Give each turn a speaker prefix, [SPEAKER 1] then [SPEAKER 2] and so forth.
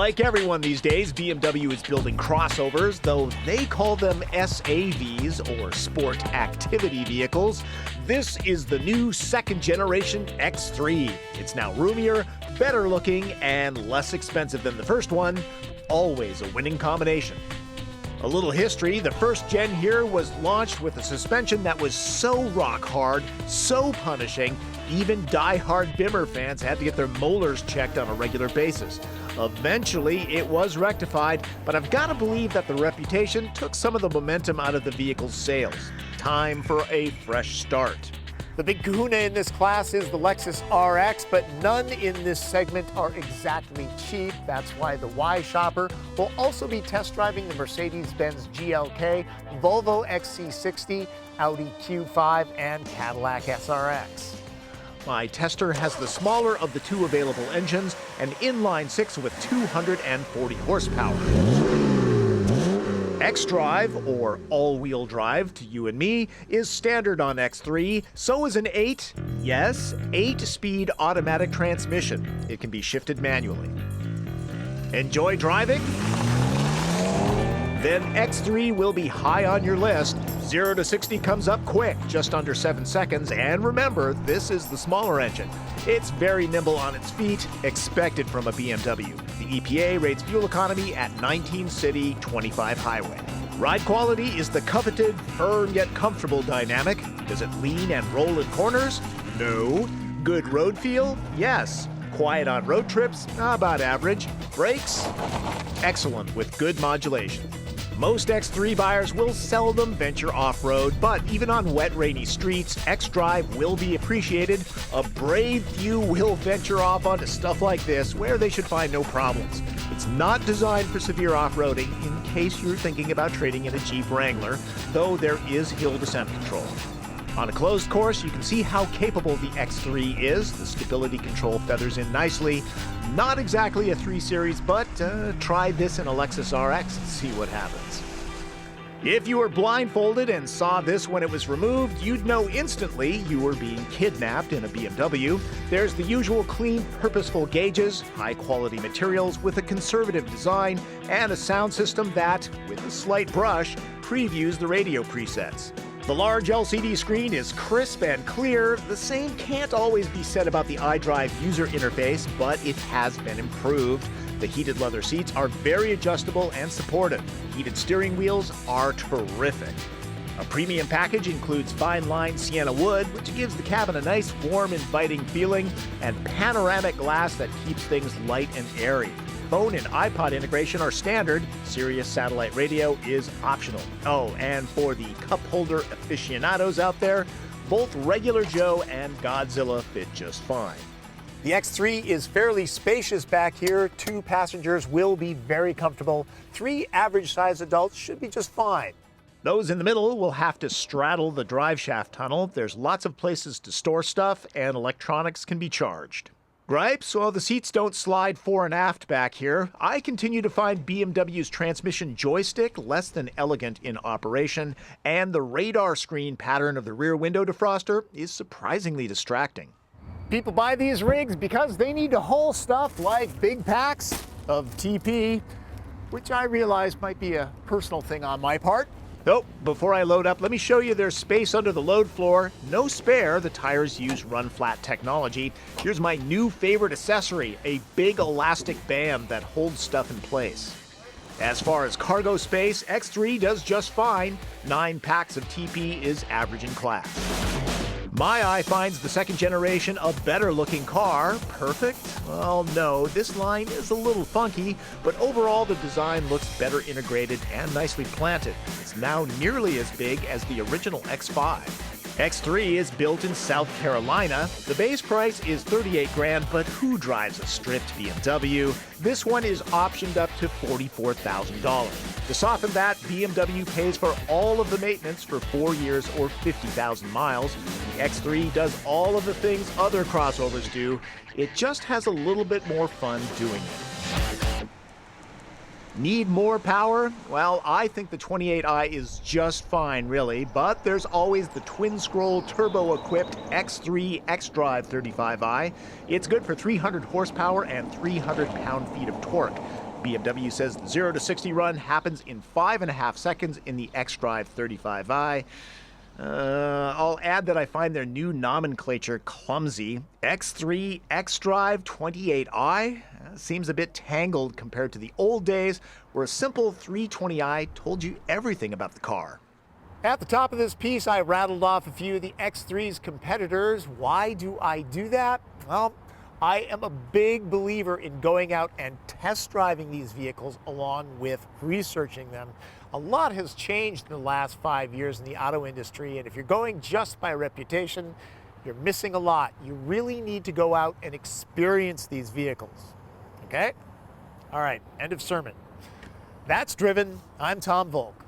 [SPEAKER 1] Like everyone these days, BMW is building crossovers, though they call them SAVs, or Sport Activity Vehicles. This is the new second-generation X3. It's now roomier, better looking, and less expensive than the first one. Always a winning combination. A little history, the first gen here was launched with a suspension that was so rock hard, so punishing, even die-hard Bimmer fans had to get their molars checked on a regular basis. Eventually, it was rectified, but I've got to believe that the reputation took some of the momentum out of the vehicle's sales. Time for a fresh start.
[SPEAKER 2] The big kahuna in this class is the Lexus RX, but none in this segment are exactly cheap. That's why the Y shopper will also be test driving the Mercedes-Benz GLK, Volvo XC60, Audi Q5, and Cadillac SRX.
[SPEAKER 1] My tester has the smaller of the two available engines, an inline-six with 240 horsepower. xDrive, or all-wheel drive to you and me, is standard on X3. So is an 8-speed automatic transmission. It can be shifted manually. Enjoy driving? Then X3 will be high on your list. 0 to 60 comes up quick, just under 7 seconds, and remember, this is the smaller engine. It's very nimble on its feet, expected from a BMW. The EPA rates fuel economy at 19 city, 25 highway. Ride quality is the coveted, firm yet comfortable dynamic. Does it lean and roll in corners? No. Good road feel? Yes. Quiet on road trips? About average. Brakes? Excellent with good modulation. Most X3 buyers will seldom venture off-road, but even on wet, rainy streets, xDrive will be appreciated. A brave few will venture off onto stuff like this, where they should find no problems. It's not designed for severe off-roading, in case you're thinking about trading in a Jeep Wrangler, though there is hill descent control. On a closed course, you can see how capable the X3 is. The stability control feathers in nicely. Not exactly a 3 Series, but try this in a Lexus RX and see what happens. If you were blindfolded and saw this when it was removed, you'd know instantly you were being kidnapped in a BMW. There's the usual clean, purposeful gauges, high-quality materials with a conservative design, and a sound system that, with a slight brush, previews the radio presets. The large LCD screen is crisp and clear. The same can't always be said about the iDrive user interface, but it has been improved. The heated leather seats are very adjustable and supportive. Heated steering wheels are terrific. A premium package includes fine-line sienna wood, which gives the cabin a nice, warm, inviting feeling, and panoramic glass that keeps things light and airy. Phone and iPod integration are standard. Sirius satellite radio is optional. Oh, and for the cup holder aficionados out there, both regular Joe and Godzilla fit just fine.
[SPEAKER 2] The X3 is fairly spacious back here. 2 passengers will be very comfortable. 3 average-sized adults should be just fine.
[SPEAKER 1] Those in the middle will have to straddle the drive shaft tunnel. There's lots of places to store stuff, and electronics can be charged. Gripes? Well, the seats don't slide fore and aft back here. I continue to find BMW's transmission joystick less than elegant in operation, and the radar screen pattern of the rear window defroster is surprisingly distracting.
[SPEAKER 2] People buy these rigs because they need to haul stuff like big packs of TP, which I realize might be a personal thing on my part.
[SPEAKER 1] Oh, before I load up, let me show you there's space under the load floor. No spare, the tires use run-flat technology. Here's my new favorite accessory, a big elastic band that holds stuff in place. As far as cargo space, X3 does just fine. 9 packs of TP is average in class. My eye finds the second generation a better-looking car. Perfect? Well, no, this line is a little funky, but overall the design looks better integrated and nicely planted. It's now nearly as big as the original X5. X3 is built in South Carolina. The base price is $38,000, but who drives a stripped BMW? This one is optioned up to $44,000. To soften that, BMW pays for all of the maintenance for 4 years or 50,000 miles. The X3 does all of the things other crossovers do. It just has a little bit more fun doing it. Need more power? Well, I think the 28i is just fine, really, but there's always the twin-scroll turbo-equipped X3 xDrive28i. It's good for 300 horsepower and 300 pound-feet of torque. BMW says the 0 to 60 run happens in 5.5 seconds in the xDrive28i. I'll add that I find their new nomenclature clumsy. X3 xDrive28i seems a bit tangled compared to the old days where a simple 320i told you everything about the car.
[SPEAKER 2] At the top of this piece, I rattled off a few of the X3's competitors. Why do I do that? Well, I am a big believer in going out and test driving these vehicles along with researching them. A lot has changed in the last 5 years in the auto industry, and if you're going just by reputation, you're missing a lot. You really need to go out and experience these vehicles. Okay? All right, end of sermon. That's Driven. I'm Tom Volk.